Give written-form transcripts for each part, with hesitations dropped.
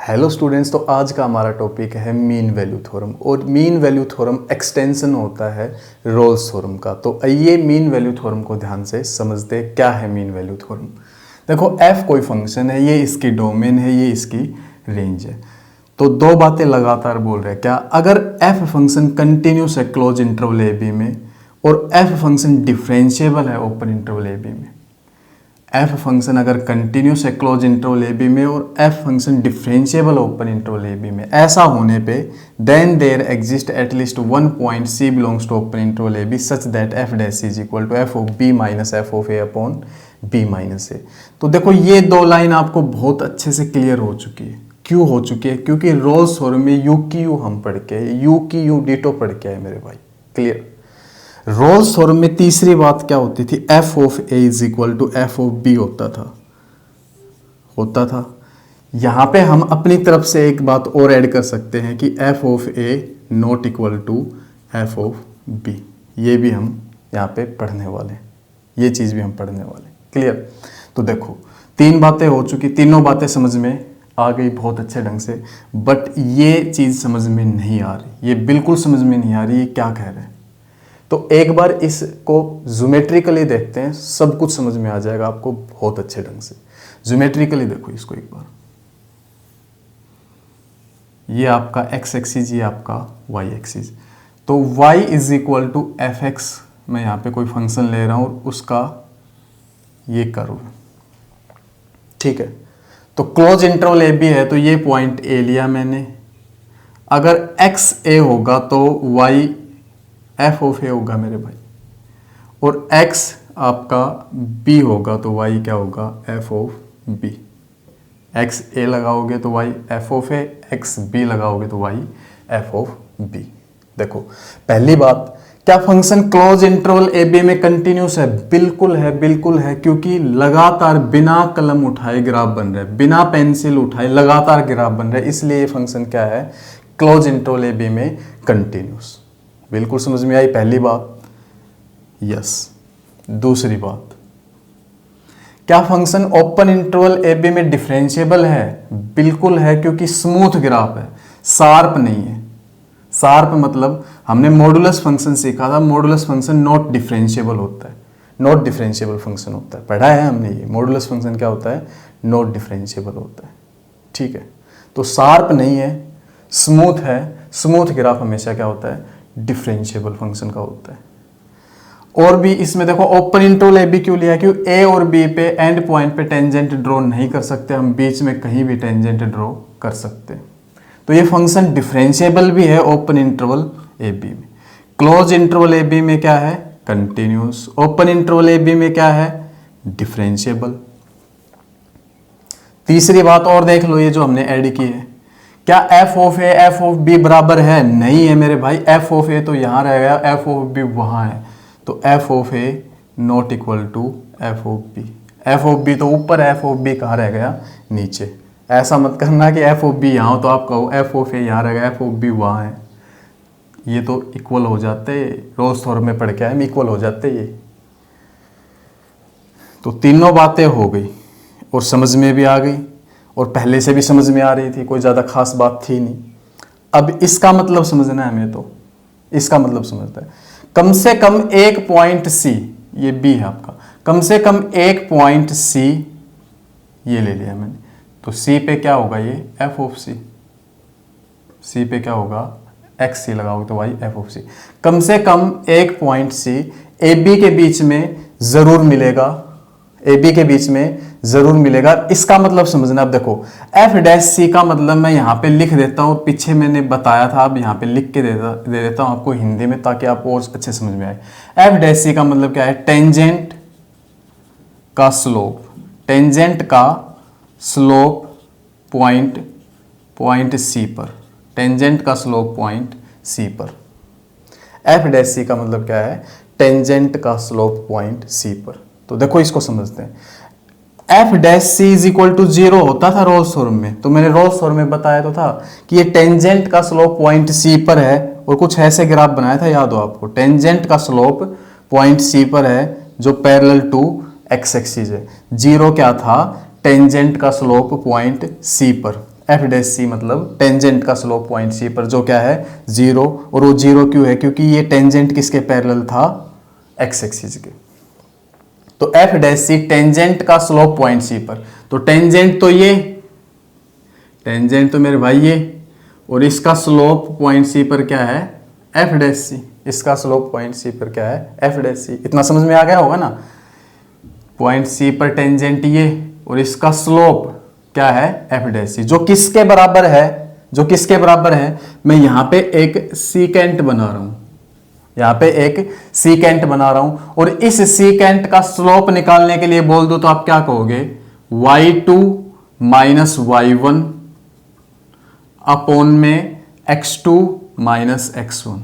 Hello students, तो आज का हमारा टॉपिक है मीन वैल्यू थ्योरम। और मीन वैल्यू थ्योरम एक्सटेंशन होता है रोल्स थ्योरम का। तो आइए मीन वैल्यू थ्योरम को ध्यान से समझते हैं। क्या है मीन वैल्यू थ्योरम? देखो, एफ कोई फंक्शन है, ये इसकी डोमेन है, ये इसकी रेंज है। तो दो बातें लगातार बोल रहे हैं। क्या? अगर एफ फंक्शन कंटिन्यूस है क्लोज इंटरवल ए बी में, और एफ फंक्शन डिफरेंशिएबल है ओपन इंटरवल ए बी में। एफ फंक्शन अगर कंटिन्यूस है क्लोज इंटरवल ए बी में और F function differentiable open interval A B में, ऐसा होने पे then there exist at least one point C belongs to open interval A B such that F dash is equal to F of B minus F of A upon B minus A. तो देखो, ये दो line आपको बहुत अच्छे से clear हो चुकी है। क्यों हो चुकी है? क्योंकि रोल्स थ्योरम में यू की यू हम पढ़ के, यू की यू डिटो पढ़ के आए मेरे भाई। क्लियर? रोल्स थ्योरम में तीसरी बात क्या होती थी? F of A is equal to F of B होता था। यहां पे हम अपनी तरफ से एक बात और ऐड कर सकते हैं कि F of A not equal to F of B. ये भी हम यहाँ पे पढ़ने वाले हैं, ये चीज भी हम पढ़ने वाले हैं। क्लियर? तो देखो, तीन बातें हो चुकी, तीनों बातें समझ में आ गई बहुत अच्छे ढंग से। बट ये चीज समझ में नहीं आ रही, ये बिल्कुल समझ में नहीं आ रही, ये क्या कह रहे हैं। तो एक बार इसको ज्योमेट्रिकली देखते हैं, सब कुछ समझ में आ जाएगा आपको बहुत अच्छे ढंग से। ज्योमेट्रिकली देखो इसको एक बार। ये आपका x एक्सिस, ये आपका y एक्सिस। तो y is equal to F X, मैं यहाँ पे कोई फंक्शन ले रहा हूँ और उसका ये कर्व, ठीक है। तो क्लोज इंटरवल ए बी है, तो ये पॉइंट ए लिया मैंने। अगर x a होगा तो y एफ ऑफ ए होगा मेरे भाई, और x आपका b होगा तो y क्या होगा? F of b। x a लगाओगे तो y F of A, x b लगाओगे तो y एफ ऑफ b। देखो, पहली बात, क्या function close interval A B में कंटिन्यूस है? बिल्कुल है, बिल्कुल है, क्योंकि लगातार बिना कलम उठाए ग्राफ बन रहा है, बिना पेंसिल उठाए लगातार ग्राफ बन रहा है। इसलिए ये फंक्शन क्या है? क्लोज इंटरवल ए बी में कंटिन्यूस। बिल्कुल समझ में आई पहली बात? यस। दूसरी बात, क्या function open interval A B में डिफरेंशिएबल है? बिल्कुल है, क्योंकि स्मूथ ग्राफ है, शार्प नहीं है। शार्प मतलब हमने मॉडुलस फंक्शन सीखा था, मॉडुलस फंक्शन नॉट डिफरेंशिएबल होता है, नॉट डिफरेंशिएबल फंक्शन होता है, पढ़ा है हमने ये। मॉडुलस फंक्शन क्या होता है? नॉट डिफरेंशिएबल होता है, ठीक है। तो शार्प नहीं है, स्मूथ है। स्मूथ ग्राफ हमेशा क्या होता है? डिफरेंशिएबल फंक्शन का होता है। और भी इसमें देखो, ओपन इंटरवल ए बी क्यों लिया? क्यों ए और बी पे एंड पॉइंट पे टेंजेंट ड्रॉ नहीं कर सकते, हम बीच में कहीं भी टेंजेंट ड्रॉ कर सकते हैं। तो ये फंक्शन डिफरेंशिएबल भी है ओपन इंटरवल ए बी में। क्लोज इंटरवल ए बी में क्या है? Continuous. Open interval A B में क्या है? डिफरेंशिएबल। तीसरी बात और देख लो, ये जो हमने ऐड की है, क्या F of A F of B बराबर है? नहीं है मेरे भाई। एफ ऑफ ए तो यहां रह गया, एफ ऑफ बी वहां है, तो F of A not equal to F of B. F of B तो ऊपर है, एफ ऑफ बी कहाँ रह गया? नीचे। ऐसा मत करना कि एफ ऑफ बी यहाँ हो तो आप कहो एफ ऑफ ए यहाँ रह गया, एफ ऑफ बी वहां है। ये तो इक्वल हो जाते, रोल्स थ्योरम में पढ़ के आए, इक्वल हो जाते ये। तो तीनों बातें हो गई और समझ में भी आ गई, और पहले से भी समझ में आ रही थी, कोई ज़्यादा खास बात थी नहीं। अब इसका मतलब समझना है हमें, तो इसका मतलब समझता है कम से कम एक पॉइंट सी, ये बी है आपका, कम से कम एक पॉइंट सी ये ले लिया मैंने। तो सी पे क्या होगा? ये एफ ऑफ सी। सी पे क्या होगा? एक्स सी लगाओगे तो वाई एफ ऑफ सी। कम से कम एक पॉइंट सी ए बी के बीच में जरूर मिलेगा, ए बी के बीच में जरूर मिलेगा। इसका मतलब समझना। अब देखो, एफ डैश सी का मतलब मैं यहाँ पे लिख देता हूँ, पीछे मैंने बताया था, अब यहाँ पे लिख के दे देता हूँ आपको हिंदी में, ताकि आपको और अच्छे समझ में आए। एफ डैश सी का मतलब क्या है? टेंजेंट का स्लोप, टेंजेंट का स्लोप पॉइंट सी पर, टेंजेंट का स्लोप पॉइंट सी पर। एफ डैश सी का मतलब क्या है? टेंजेंट का स्लोप पॉइंट सी पर। तो देखो, इसको समझते हैं। F dash C is equal to 0 होता था रोल्स थ्योरम में, तो मैंने रोल्स थ्योरम में बताया तो था कि ये टेंजेंट का स्लोप पॉइंट सी पर है, और कुछ ऐसे ग्राफ बनाया था, याद हो आपको? टेंजेंट का स्लोप पॉइंट सी पर है जो पैरेलल टू एक्स एक्सिस है। 0 क्या था? टेंजेंट का स्लोप पॉइंट सी पर। एफ डैश सी मतलब टेंजेंट का स्लोप पॉइंट सी पर जो क्या है 0, और वो 0 क्यों है, क्योंकि ये टेंजेंट किसके पैरेलल था, एक्स एक्सिस के। तो एफ डैश सी टेंजेंट का स्लोप पॉइंट सी पर, तो टेंजेंट तो ये, टेंजेंट तो मेरे भाई ये, और इसका स्लोप पॉइंट सी पर क्या है एफ डैश सी, इसका स्लोप पॉइंट सी पर क्या है एफ डैश सी। इतना समझ में आ गया होगा ना, पॉइंट सी पर टेंजेंट ये और इसका स्लोप क्या है एफ डैश सी, जो किसके बराबर है, जो किसके बराबर है, मैं यहां पे एक सीकेंट बना रहा हूं, यहां पे एक सीकेंट बना रहा हूं, और इस सीकेंट का स्लोप निकालने के लिए बोल दो तो आप क्या कहोगे, y2 माइनस y1 अपोन में x2 माइनस x1।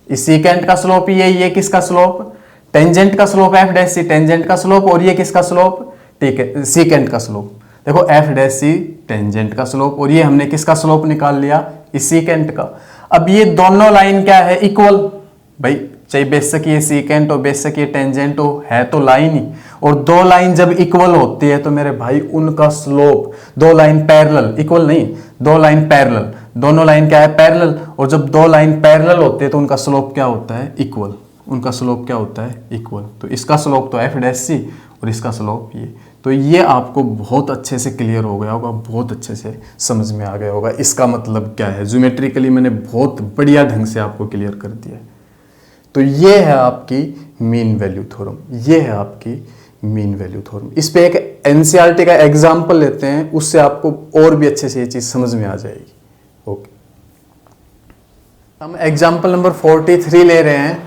इस सीकेंट का स्लोप ये किसका स्लोप, टेंजेंट का स्लोप एफ डैश सी, टेंजेंट का स्लोप, और ये किसका स्लोप, ठीक है सीकेंट का स्लोप। देखो एफ डैश सी टेंजेंट का स्लोप, और ये हमने किसका स्लोप निकाल लिया, इस सीकेंट का। अब ये दोनों लाइन क्या है, इक्वल, भाई चाहे बेशक ये सीकेंट हो बेशक ये टेंजेंट हो, है तो लाइन ही, और दो लाइन जब इक्वल होती है तो मेरे भाई उनका स्लोप, दो लाइन पैरेलल, इक्वल नहीं, दो लाइन पैरेलल, दोनों लाइन क्या है पैरेलल, और जब दो लाइन पैरेलल होते हैं तो उनका स्लोप क्या होता है इक्वल, उनका स्लोप क्या होता है इक्वल। तो इसका स्लोप तो एफ डैश सी और इसका स्लोप ये, तो ये आपको बहुत अच्छे से क्लियर हो गया होगा, बहुत अच्छे से समझ में आ गया होगा इसका मतलब क्या है। ज्योमेट्रिकली मैंने बहुत बढ़िया ढंग से आपको क्लियर कर दिया है। तो ये है आपकी मीन वैल्यू थ्योरम, ये है आपकी मीन वैल्यू थ्योरम। इस पे एक एनसीईआरटी का एग्जाम्पल लेते हैं, उससे आपको और भी अच्छे से ये चीज समझ में आ जाएगी। ओके, हम एग्जाम्पल नंबर 43 ले रहे हैं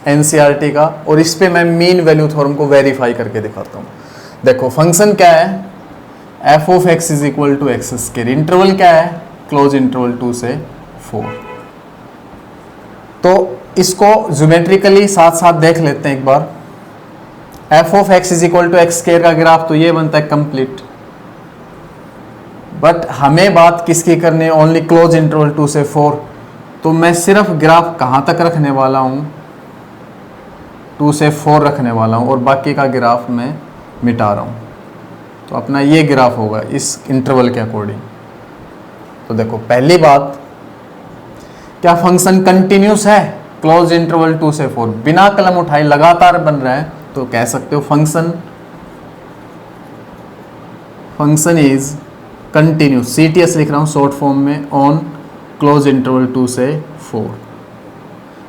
एनसीईआरटी का, और इस पे मैं मीन वैल्यू थ्योरम को वेरीफाई करके दिखाता हूं। देखो फंक्शन क्या है, F of X is equal to X square, interval क्या है, क्लोज इंटरवल 2 से 4। तो इसको ज्योमेट्रिकली साथ साथ देख लेते हैं एक बार। F of X is equal to X square का ग्राफ तो ये बनता है कंप्लीट, बट हमें बात किसकी करनी है, ओनली क्लोज इंटरवल 2 से 4। तो मैं सिर्फ ग्राफ कहां तक रखने वाला हूं, 2 से 4 रखने वाला हूं, और बाकी का ग्राफ मैं मिटा रहा हूं। तो अपना ये ग्राफ होगा इस इंटरवल के अकॉर्डिंग। तो देखो पहली बात, क्या फंक्शन कंटिन्यूस है, क्लोज इंटरवल 2 से 4 बिना कलम उठाए लगातार बन रहा है, तो कह सकते हो फंक्शन इज कंटिन्यूस, CTS लिख रहा हूं शॉर्ट फॉर्म में, ऑन क्लोज इंटरवल 2 से 4।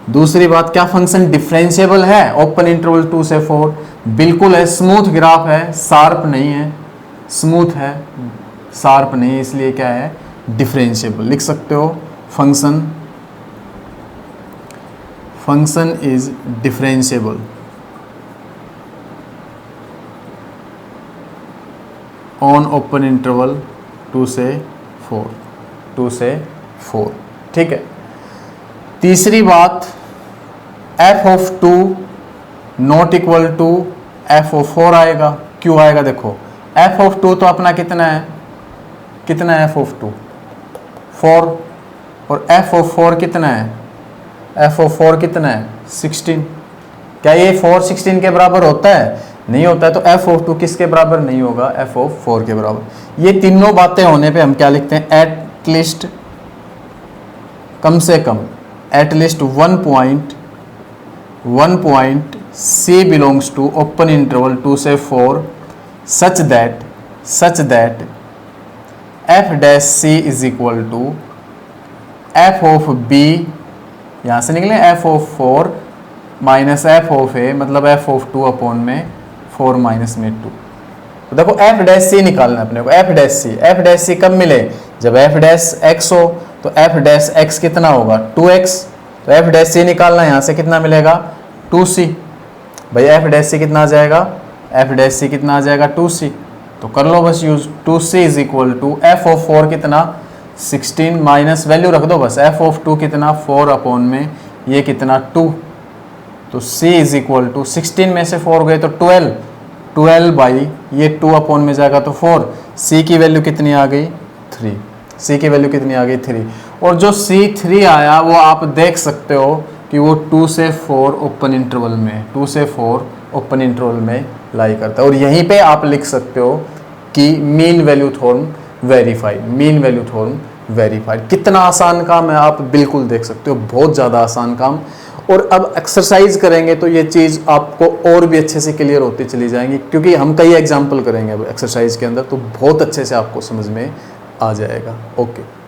दूसरी बात, क्या फंक्शन डिफरेंशिएबल है, ओपन इंटरवल 2 से 4 बिल्कुल है, स्मूथ ग्राफ है, शार्प नहीं है, स्मूथ है शार्प नहीं, इसलिए क्या है डिफरेंशिएबल। लिख सकते हो function is differentiable on open interval 2 से 4, ठीक है। तीसरी बात, F of 2 not equal to F of 4 आएगा, क्यों आएगा, देखो एफ ऑफ 2 तो अपना कितना है एफ ऑफ 2 4, और एफ ऑफ 4 कितना है, एफ ऑफ 4 कितना है 16। क्या ये 4 16 के बराबर होता है, नहीं होता है, तो एफ ऑफ 2 किसके बराबर नहीं होगा, एफ ऑफ 4 के बराबर। ये तीनों बातें होने पे हम क्या लिखते हैं, एटलीस्ट, कम से कम at least 1 point C belongs to open interval 2 से 4 such that F dash C is equal to F of B, यहां से निकले F of 4 minus F of A, मतलब एफ ऑफ 2 अपॉन में 4 माइनस में 2। तो देखो एफ डैश सी निकालना है अपने को, एफ डैश सी कब मिले, जब एफ डैश एक्स हो, तो एफ डैश एक्स कितना होगा 2x, तो एफ डैश सी निकालना है, यहां से कितना मिलेगा 2c। भाई एफ डैश सी कितना आ जाएगा, एफ डैश सी कितना आ जाएगा 2c, तो कर लो बस use, 2c is equal to F of 4 कितना 16 माइनस वैल्यू रख दो बस, एफ ऑफ 2 कितना 4 अपॉन में ये कितना 2, तो c इज इक्वल टू 16 में से 4 गए तो 12 बाई ये 2 अपॉन में जाएगा तो 4, c की वैल्यू कितनी आ गई 3, c की वैल्यू कितनी आ गई 3, और जो c3 आया वो आप देख सकते हो कि वो 2 से 4 ओपन इंटरवल में लाई करता है, और यहीं पे आप लिख सकते हो कि mean value theorem verified, mean value theorem verified. कितना आसान काम है आप बिल्कुल देख सकते हो, बहुत ज़्यादा आसान काम। और अब एक्सरसाइज करेंगे तो ये चीज़ आपको और भी अच्छे से क्लियर होती चली जाएंगी, क्योंकि हम कई एग्जाम्पल करेंगे अब एक्सरसाइज के अंदर, तो बहुत अच्छे से आपको समझ में आ जाएगा। ओके।